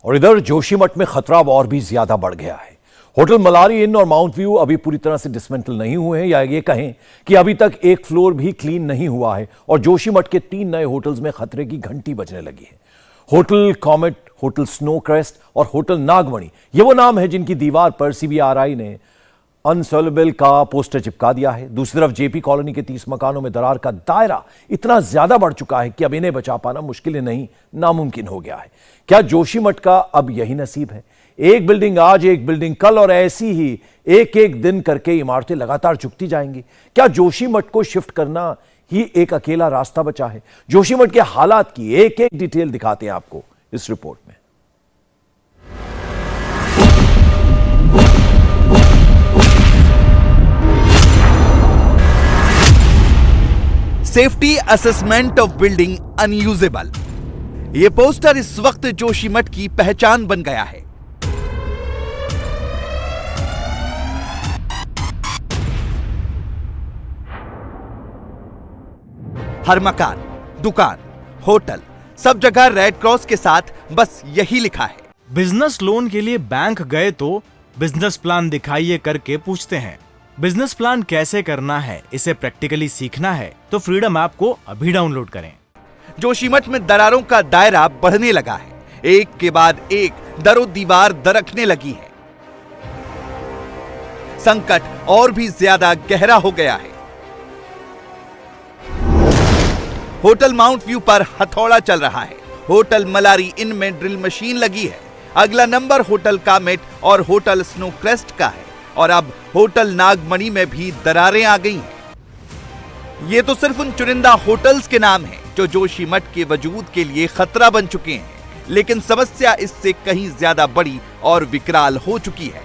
और इधर जोशीमठ में खतरा और भी ज्यादा बढ़ गया है। होटल मलारी इन और माउंट व्यू अभी पूरी तरह से डिसमेंटल नहीं हुए हैं, या ये कहें कि अभी तक एक फ्लोर भी क्लीन नहीं हुआ है और जोशीमठ के 3 नए होटल्स में खतरे की घंटी बजने लगी है। Hotel comet, hotel snow crest और होटल नागमणि, ये वो नाम है जिनकी दीवार पर सीबीआरआई ने अनसेलेबल का पोस्टर चिपका दिया है। दूसरी तरफ जेपी कॉलोनी के 30 मकानों में दरार का दायरा इतना ज्यादा बढ़ चुका है कि अब इन्हें बचा पाना मुश्किल नहीं, नामुमकिन हो गया है। क्या जोशीमठ का अब यही नसीब है? एक बिल्डिंग आज, एक बिल्डिंग कल, और ऐसी ही एक एक दिन करके इमारतें लगातार झुकती जाएंगी। क्या जोशीमठ को शिफ्ट करना ही एक अकेला रास्ता बचा है? जोशीमठ के हालात की एक एक डिटेल दिखाते हैं आपको इस रिपोर्ट में। Safety assessment of building unusable, यह पोस्टर इस वक्त जोशीमठ की पहचान बन गया है। हर मकान, दुकान, होटल, सब जगह रेड क्रॉस के साथ बस यही लिखा है। बिजनेस लोन के लिए बैंक गए तो बिजनेस प्लान दिखाइए करके पूछते हैं। बिजनेस प्लान कैसे करना है, इसे प्रैक्टिकली सीखना है तो फ्रीडम ऐप को अभी डाउनलोड करें। जोशीमठ में दरारों का दायरा बढ़ने लगा है, एक के बाद एक दरो दीवार दरकने लगी है। संकट और भी ज्यादा गहरा हो गया है। होटल माउंट व्यू पर हथौड़ा चल रहा है। होटल मलारी इन में ड्रिल मशीन लगी है। अगला नंबर होटल कामेट और होटल स्नो क्रेस्ट का है, और अब होटल नागमणि में भी दरारें आ गई हैं। ये तो सिर्फ उन चुनिंदा होटल्स के नाम हैं जो जोशीमठ के वजूद के लिए खतरा बन चुके हैं, लेकिन समस्या इससे कहीं ज्यादा बड़ी और विकराल हो चुकी है।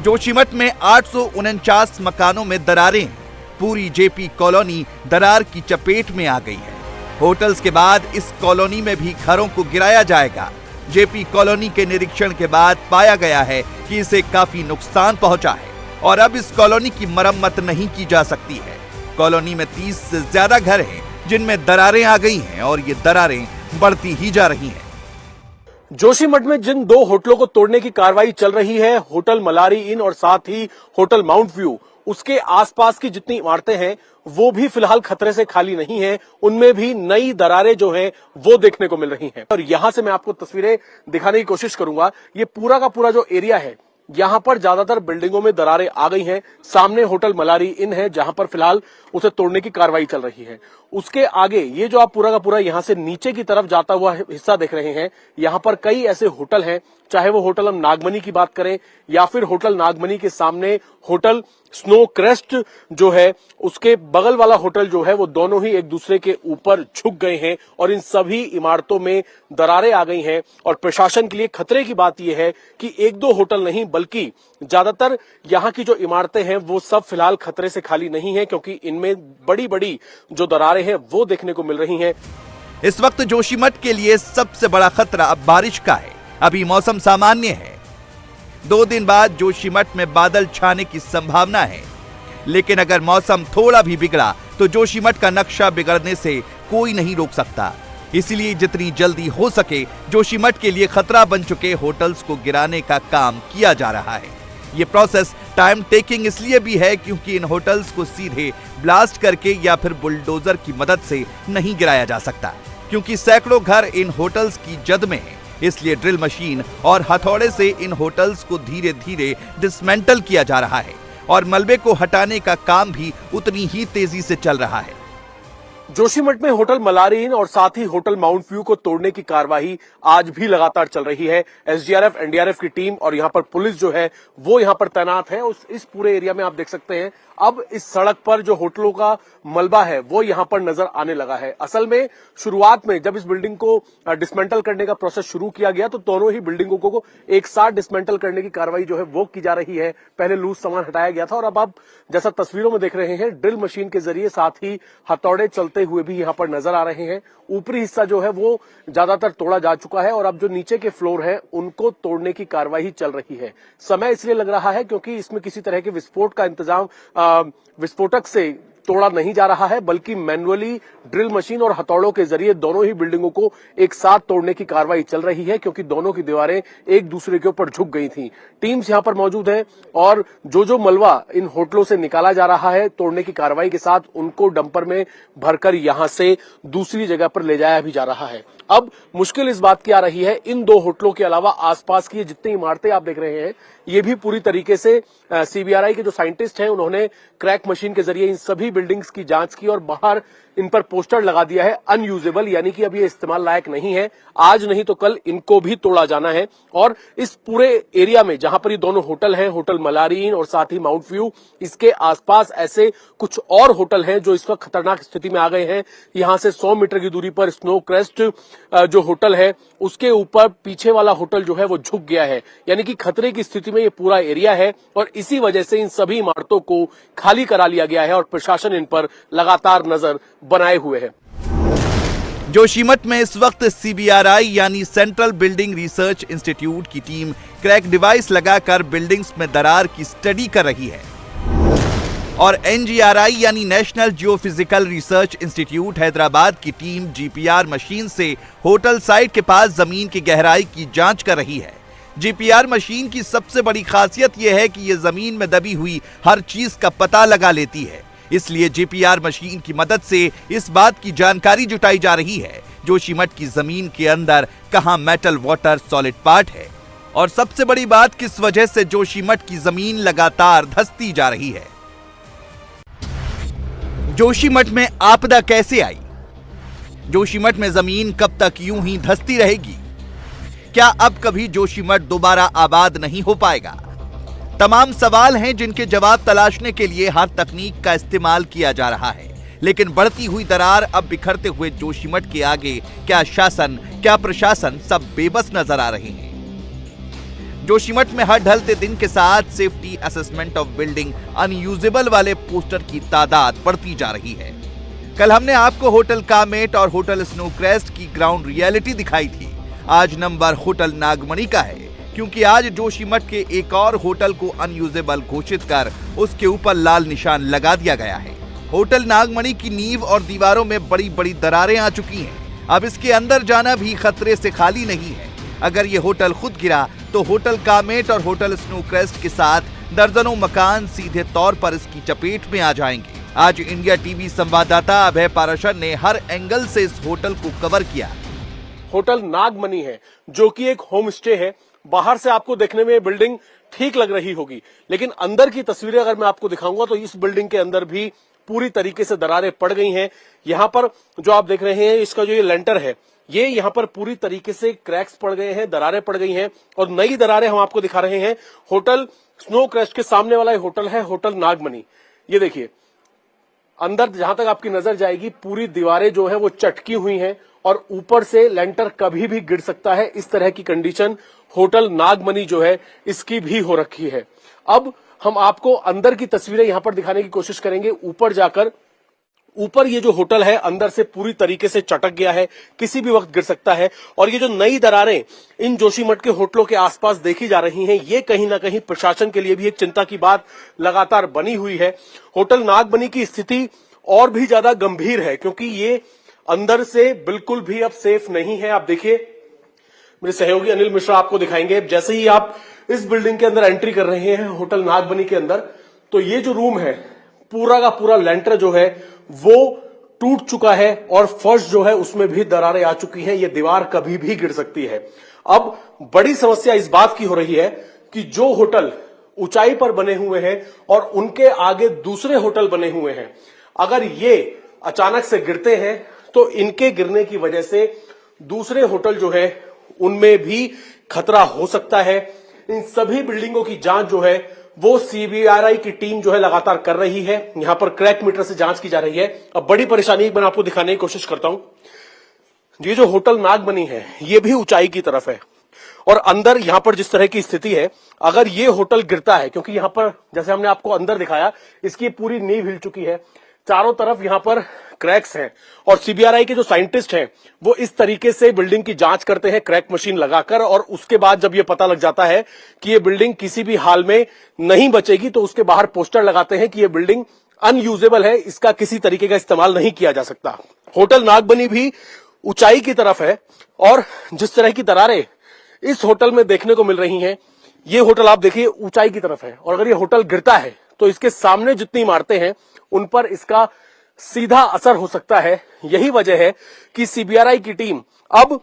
जोशीमठ में 849 मकानों में दरारें हैं। पूरी जेपी कॉलोनी दरार की चपेट में आ गई है। होटल्स के बाद इस कॉलोनी में भी घरों को गिराया जाएगा। जेपी कॉलोनी के निरीक्षण के बाद पाया गया है कि इसे काफी नुकसान पहुंचा है और अब इस कॉलोनी की मरम्मत नहीं की जा सकती है। कॉलोनी में 30 से ज्यादा घर हैं जिनमें दरारें आ गई हैं और ये दरारें बढ़ती ही जा रही हैं। जोशीमठ में जिन 2 होटलों को तोड़ने की कार्रवाई चल रही है, होटल मलारी इन और साथ ही होटल माउंट व्यू, उसके आसपास की जितनी इमारतें हैं वो भी फिलहाल खतरे से खाली नहीं हैं। उनमें भी नई दरारें जो हैं वो देखने को मिल रही हैं। और यहां से मैं आपको तस्वीरें दिखाने की कोशिश करूंगा। ये पूरा का पूरा जो एरिया है, यहां पर ज्यादातर बिल्डिंगों में दरारें आ गई हैं। सामने होटल मलारी इन है जहां पर फिलहाल उसे तोड़ने की कार्रवाई चल रही है। उसके आगे ये जो आप पूरा का पूरा यहां से नीचे की तरफ जाता हुआ हिस्सा देख रहे हैं, यहां पर कई ऐसे होटल हैं, चाहे वो होटल हम नागमणि की बात करें या फिर होटल नागमणि के सामने होटल स्नो क्रेस्ट जो है, उसके बगल वाला होटल जो है, वो दोनों ही एक दूसरे के ऊपर झुक गए हैं और इन सभी इमारतों में दरारें आ गई हैं। और प्रशासन के लिए खतरे की बात यह है कि 1-2 होटल नहीं बल्कि ज्यादातर यहां की जो इमारतें हैं वो सब फिलहाल खतरे से खाली नहीं है, क्योंकि इनमें बड़ी बड़ी जो दरारें हैं वो देखने को मिल रही हैं। इस वक्त जोशीमठ के लिए सबसे बड़ा खतरा अब बारिश का है। अभी मौसम सामान्य है। 2 दिन बाद जोशीमठ में बादल छाने की संभावना है, लेकिन अगर मौसम थोड़ा भी बिगड़ा तो जोशीमठ का नक्शा बिगड़ने से कोई नहीं रोक सकता। इसलिए जितनी जल्दी हो सके जोशीमठ के लिए खतरा बन चुके होटल्स को गिराने का काम किया जा रहा है। ये प्रोसेस टाइम टेकिंग इसलिए भी है क्योंकि इन होटल्स को सीधे ब्लास्ट करके या फिर बुलडोजर की मदद से नहीं गिराया जा सकता, क्योंकि सैकड़ों घर इन होटल्स की जद में है। इसलिए ड्रिल मशीन और हथौड़े से इन होटल्स को धीरे धीरे डिसमेंटल किया जा रहा है और मलबे को हटाने का काम भी उतनी ही तेजी से चल रहा है। जोशीमठ में होटल मलारी इन और साथ ही होटल माउंट व्यू को तोड़ने की कार्रवाई आज भी लगातार चल रही है। एसडीआरएफ, एनडीआरएफ की टीम और यहां पर पुलिस जो है वो यहां पर तैनात है। इस पूरे एरिया में आप देख सकते हैं अब इस सड़क पर जो होटलों का मलबा है वो यहां पर नजर आने लगा है। असल में शुरुआत में जब इस बिल्डिंग को डिसमेंटल करने का प्रोसेस शुरू किया गया तो दोनों ही बिल्डिंगों को एक साथ डिसमेंटल करने की कार्रवाई जो है वो की जा रही है। पहले लूज सामान हटाया गया था और अब आप जैसा तस्वीरों में देख रहे हैं ड्रिल मशीन के जरिए साथ ही हथौड़े चलते हुए भी यहां पर नजर आ रहे हैं। ऊपरी हिस्सा जो है वो ज्यादातर तोड़ा जा चुका है और अब जो नीचे के फ्लोर है उनको तोड़ने की कार्रवाई चल रही है। समय इसलिए लग रहा है क्योंकि इसमें किसी तरह के विस्फोट का इंतजाम विस्फोटक से तोड़ा नहीं जा रहा है, बल्कि मैन्युअली ड्रिल मशीन और हथौड़ों के जरिए दोनों ही बिल्डिंगों को एक साथ तोड़ने की कार्रवाई चल रही है, क्योंकि दोनों की दीवारें एक दूसरे के ऊपर झुक गई थी। टीम्स यहां पर मौजूद हैं और जो मलबा इन होटलों से निकाला जा रहा है तोड़ने की कार्रवाई के साथ, उनको डंपर में भरकर यहां से दूसरी जगह पर ले जाया भी जा रहा है। अब मुश्किल इस बात की आ रही है, इन दो होटलों के अलावा आसपास की जितनी इमारतें आप देख रहे हैं, ये भी पूरी तरीके से सीबीआरआई के जो साइंटिस्ट हैं उन्होंने क्रैक मशीन के जरिए इन सभी बिल्डिंग्स की जांच की और बाहर इन पर पोस्टर लगा दिया है अनयूजेबल, यानी कि अब ये इस्तेमाल लायक नहीं है। आज नहीं तो कल इनको भी तोड़ा जाना है। और इस पूरे एरिया में जहां पर ये दोनों होटल हैं, होटल मलारी इन और साथ ही माउंट व्यू, इसके आसपास ऐसे कुछ और होटल हैं जो इस वक्त खतरनाक स्थिति में आ गए हैं। यहां से 100 मीटर की दूरी पर स्नो क्रेस्ट जो होटल है, उसके ऊपर पीछे वाला होटल जो है वो झुक गया है, यानी कि खतरे की स्थिति में ये पूरा एरिया है। और इसी वजह से इन सभी इमारतों को खाली करा लिया गया है और प्रशासन इन पर लगातार नजर बनाए हुए है। जोशीमठ में इस वक्त सीबीआरआई यानी सेंट्रल बिल्डिंग रिसर्च इंस्टीट्यूट की टीम क्रैक डिवाइस लगाकर बिल्डिंग्स में दरार की स्टडी कर रही है और एनजीआरआई यानी national geophysical research institute Hyderabad की टीम जीपीआर मशीन से होटल साइट के पास जमीन की गहराई की जांच कर रही है। जीपीआर मशीन की सबसे बड़ी खासियत यह है कि यह जमीन में दबी हुई हर चीज का पता लगा लेती है, इसलिए जीपीआर मशीन की मदद से इस बात की जानकारी जुटाई जा रही है जोशीमठ की जमीन के अंदर कहां मेटल, वाटर, सॉलिड पार्ट है और सबसे बड़ी बात किस वजह से जोशीमठ की जमीन लगातार धंसती जा रही है। जोशीमठ में आपदा कैसे आई? जोशीमठ में जमीन कब तक यूं ही धंसती रहेगी? क्या अब कभी जोशीमठ दोबारा आबाद नहीं हो पाएगा? तमाम सवाल हैं जिनके जवाब तलाशने के लिए हर तकनीक का इस्तेमाल किया जा रहा है, लेकिन बढ़ती हुई दरार अब बिखरते हुए जोशीमठ के आगे क्या शासन, क्या प्रशासन सब बेबस नजर आ रहे हैं। जोशीमठ में हर ढलते दिन के साथ safety assessment of building unusable वाले पोस्टर की तादाद बढ़ती जा रही है। कल हमने आपको होटल कामेट और होटल स्नो क्रेस्ट की ग्राउंड रियलिटी दिखाई थी। आज नंबर होटल नागमणि का है, क्योंकि आज जोशीमठ के एक और होटल को अनयूजेबल घोषित कर उसके ऊपर लाल निशान लगा दिया गया है। होटल नागमणि की नींव और दीवारों में बड़ी बड़ी दरारें आ चुकी हैं। अब इसके अंदर जाना भी खतरे से खाली नहीं है। अगर ये होटल खुद गिरा तो होटल कामेट और होटल स्नो क्रेस्ट के साथ दर्जनों मकान सीधे तौर पर इसकी चपेट में आ जाएंगे। आज इंडिया टीवी संवाददाता अभय पाराशर ने हर एंगल से इस होटल को कवर किया। होटल नागमणि है, जो कि एक होम स्टे है। बाहर से आपको देखने में ये बिल्डिंग ठीक लग रही होगी, लेकिन अंदर की तस्वीरें अगर मैं आपको दिखाऊंगा तो इस बिल्डिंग के अंदर भी पूरी तरीके से दरारें पड़ गई हैं। यहाँ पर जो आप देख रहे हैं, इसका जो ये लेंटर है, ये यहाँ पर पूरी तरीके से क्रैक्स पड़ गए हैं, दरारें पड़ गई हैं और नई दरारें हम आपको दिखा रहे हैं। होटल स्नो क्रेस्ट के सामने वाला होटल है होटल नागमणि। ये देखिए, अंदर जहां तक आपकी नजर जाएगी पूरी दीवारें जो है वो चटकी हुई हैं और ऊपर से लेंटर कभी भी गिर सकता है। इस तरह की कंडीशन होटल नागमणि जो है इसकी भी हो रखी है। अब हम आपको अंदर की तस्वीरें यहां पर दिखाने की कोशिश करेंगे। ऊपर जाकर, ऊपर ये जो होटल है अंदर से पूरी तरीके से चटक गया है, किसी भी वक्त गिर सकता है। और ये जो नई दरारें इन जोशीमठ के होटलों के आसपास देखी जा रही हैं, ये कहीं ना कहीं प्रशासन के लिए भी एक चिंता की बात लगातार बनी हुई है। होटल नागमणि की स्थिति और भी ज्यादा गंभीर है, क्योंकि ये अंदर से बिल्कुल भी अब सेफ नहीं है। आप देखिए, मेरे सहयोगी अनिल मिश्रा आपको दिखाएंगे। जैसे ही आप इस बिल्डिंग के अंदर एंट्री कर रहे हैं होटल नागमणि के अंदर, तो ये जो रूम है पूरा का पूरा लेंटर जो है वो टूट चुका है और फर्श जो है उसमें भी दरारें आ चुकी हैं। ये दीवार कभी भी गिर सकती है। अब बड़ी समस्या इस बात की हो रही है कि जो होटल ऊंचाई पर बने हुए हैं और उनके आगे दूसरे होटल बने हुए हैं, अगर ये अचानक से गिरते हैं तो इनके गिरने की वजह से दूसरे होटल जो है उनमें भी खतरा हो सकता है। इन सभी बिल्डिंगों की जांच जो है वो सीबीआरआई की टीम जो है लगातार कर रही है। यहां पर क्रैक मीटर से जांच की जा रही है। अब बड़ी परेशानी मैं आपको दिखाने की कोशिश करता हूं। ये जो होटल नागमणि है ये भी ऊंचाई की तरफ है और अंदर यहां पर जिस तरह की स्थिति है, अगर ये होटल गिरता है, क्योंकि यहां पर जैसे हमने आपको अंदर दिखाया इसकी पूरी नींव हिल चुकी है, चारों तरफ यहां पर क्रैक्स हैं और सीबीआरआई के जो साइंटिस्ट हैं वो इस तरीके से बिल्डिंग की जांच करते हैं क्रैक मशीन लगाकर, और उसके बाद जब ये पता लग जाता है कि ये बिल्डिंग किसी भी हाल में नहीं बचेगी तो उसके बाहर पोस्टर लगाते हैं कि ये बिल्डिंग अनयूजेबल है, इसका किसी तरीके का इस्तेमाल नहीं किया जा सकता। होटल नागबनी भी ऊंचाई की तरफ है और जिस तरह की दरारें इस होटल में देखने को मिल रही हैं, ये होटल आप देखिए ऊंचाई की तरफ है और अगर ये होटल गिरता है तो इसके सामने जितनी इमारतें हैं उन पर इसका सीधा असर हो सकता है। यही वजह है कि सीबीआरआई की टीम अब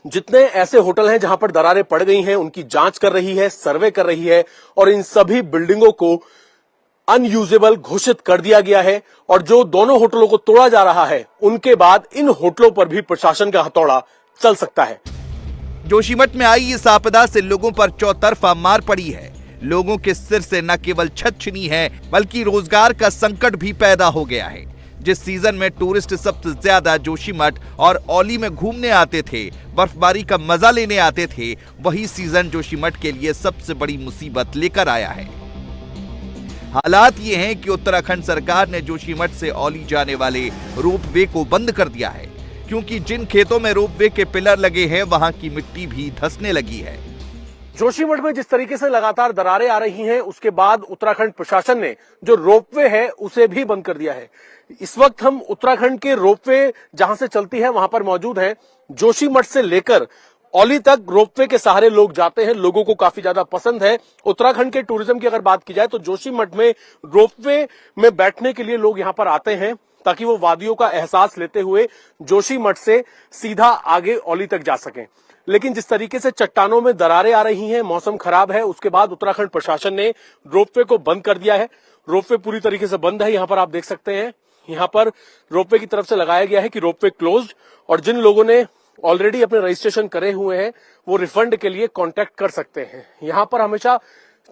जितने ऐसे होटल हैं जहां पर दरारें पड़ गई हैं उनकी जांच कर रही है, सर्वे कर रही है और इन सभी बिल्डिंगों को अनयूजेबल घोषित कर दिया गया है। और जो दोनों होटलों को तोड़ा जा रहा है उनके बाद इन होटलों पर भी प्रशासन का हथौड़ा चल सकता है। जोशीमठ में आई इस आपदा से लोगों पर चौतरफा मार पड़ी है। लोगों के सिर से न केवल छत छिनी है बल्कि रोजगार का संकट भी पैदा हो गया है। जिस सीजन में टूरिस्ट सबसे ज्यादा जोशीमठ और औली में घूमने आते थे, बर्फबारी का मजा लेने आते थे, वही सीजन जोशीमठ के लिए सबसे बड़ी मुसीबत लेकर आया है। हालात ये हैं कि उत्तराखंड सरकार ने जोशीमठ से औली जाने वाले रोपवे को बंद कर दिया है, क्योंकि जिन खेतों में रोपवे के पिलर लगे हैं वहां की मिट्टी भी धंसने लगी है। जोशीमठ में जिस तरीके से लगातार दरारें आ रही हैं, उसके बाद उत्तराखंड प्रशासन ने जो रोपवे है उसे भी बंद कर दिया है। इस वक्त हम उत्तराखंड के रोपवे जहां से चलती है वहां पर मौजूद हैं। जोशीमठ से लेकर औली तक रोपवे के सहारे लोग जाते हैं, लोगों को काफी ज्यादा पसंद है। उत्तराखंड के टूरिज्म की अगर बात की जाए तो जोशीमठ में रोपवे में बैठने के लिए लोग यहां पर आते हैं ताकि वो वादियों का एहसास लेते हुए जोशीमठ से सीधा आगे औली तक जा सकें। लेकिन जिस तरीके से चट्टानों में दरारें आ रही हैं, मौसम खराब है, उसके बाद उत्तराखंड प्रशासन ने रोपवे को बंद कर दिया है। रोपवे पूरी तरीके से बंद है। यहां पर आप देख सकते हैं, यहां पर रोपवे की तरफ से लगाया गया है कि रोपवे क्लोज्ड और जिन लोगों ने ऑलरेडी अपने रजिस्ट्रेशन करे हुए हैं वो रिफंड के लिए कांटेक्ट कर सकते हैं। यहां पर हमेशा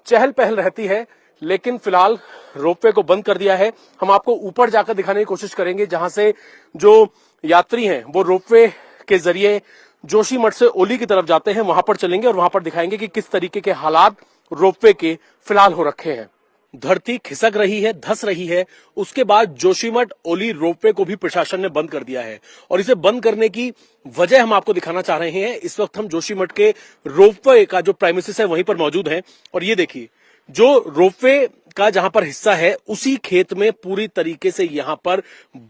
चहल पहल रहती है, लेकिन फिलहाल रोपवे को बंद कर दिया है। हम आपको ऊपर जाकर दिखाने की कोशिश करेंगे जहां से जो यात्री हैं वो रोपवे के जरिए जोशीमठ से औली की तरफ जाते हैं, वहां पर चलेंगे और वहां पर दिखाएंगे कि किस तरीके के हालात रोपवे के फिलहाल हो रखे हैं। धरती खिसक रही है, धस रही है। उसके बाद जोशीमठ औली रोपवे को भी प्रशासन ने बंद कर दिया है और इसे बंद करने की वजह हम आपको दिखाना चाह रहे हैं। इस वक्त हम जोशीमठ के रोपवे का जो प्राइमिसेस है वहीं पर मौजूद हैं और ये देखिए, जो रोपवे का जहां पर हिस्सा है उसी खेत में पूरी तरीके से यहां पर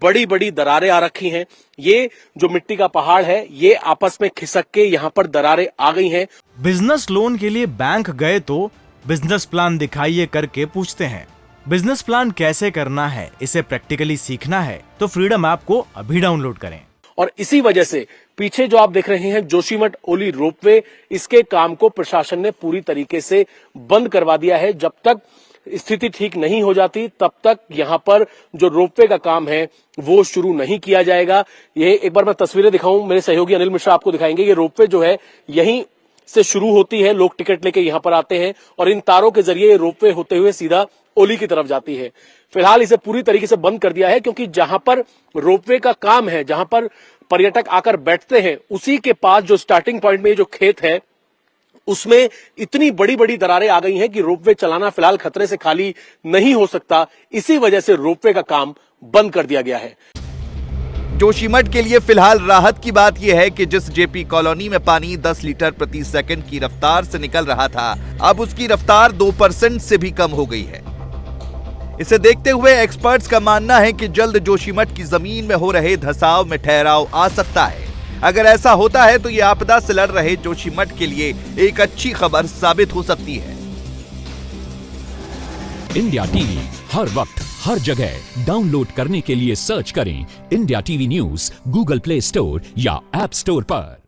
बड़ी बड़ी दरारें आ रखी हैं। ये जो मिट्टी का पहाड़ है ये आपस में खिसक के यहां पर दरारें आ गई हैं। बिजनेस लोन के लिए बैंक गए तो बिजनेस प्लान दिखाइए करके पूछते हैं। बिजनेस प्लान कैसे करना है, इसे प्रैक्टिकली सीखना है तो फ्रीडम ऐप को अभी डाउनलोड करें। और इसी वजह से पीछे जो आप देख रहे हैं जोशीमठ औली रोपवे, इसके काम को प्रशासन ने पूरी तरीके से बंद करवा दिया है। जब तक स्थिति ठीक नहीं हो जाती तब तक यहां पर जो रोपवे का काम है वो शुरू नहीं किया जाएगा। ये एक बार मैं तस्वीरें दिखाऊं, मेरे सहयोगी अनिल मिश्रा आपको दिखाएंगे। ये रोपवे जो है यहीं से शुरू होती है, लोग टिकट लेके यहां पर आते हैं और इन तारों के जरिए रोपवे होते हुए सीधा औली की तरफ जाती है। फिलहाल इसे पूरी तरीके से बंद कर दिया है क्योंकि जहां पर रोपवे का काम है, जहां पर पर्यटक आकर बैठते हैं, उसी के पास जो स्टार्टिंग पॉइंट में जो खेत है उसमें इतनी बड़ी बड़ी दरारें आ गई हैं कि रोपवे चलाना फिलहाल खतरे से खाली नहीं हो सकता। इसी वजह से रोपवे का काम बंद कर दिया गया है। जोशीमठ के लिए फिलहाल राहत की बात यह है कि जिस जेपी कॉलोनी में पानी 10 लीटर प्रति सेकंड की रफ्तार से निकल रहा था, अब उसकी रफ्तार 2% से भी कम हो गई है। इसे देखते हुए एक्सपर्ट्स का मानना है कि जल्द जोशीमठ की जमीन में हो रहे धंसाव में ठहराव आ सकता है। अगर ऐसा होता है तो ये आपदा से लड़ रहे जोशीमठ के लिए एक अच्छी खबर साबित हो सकती है। इंडिया टीवी हर वक्त हर जगह डाउनलोड करने के लिए सर्च करें India TV news Google play store या ऐप स्टोर पर।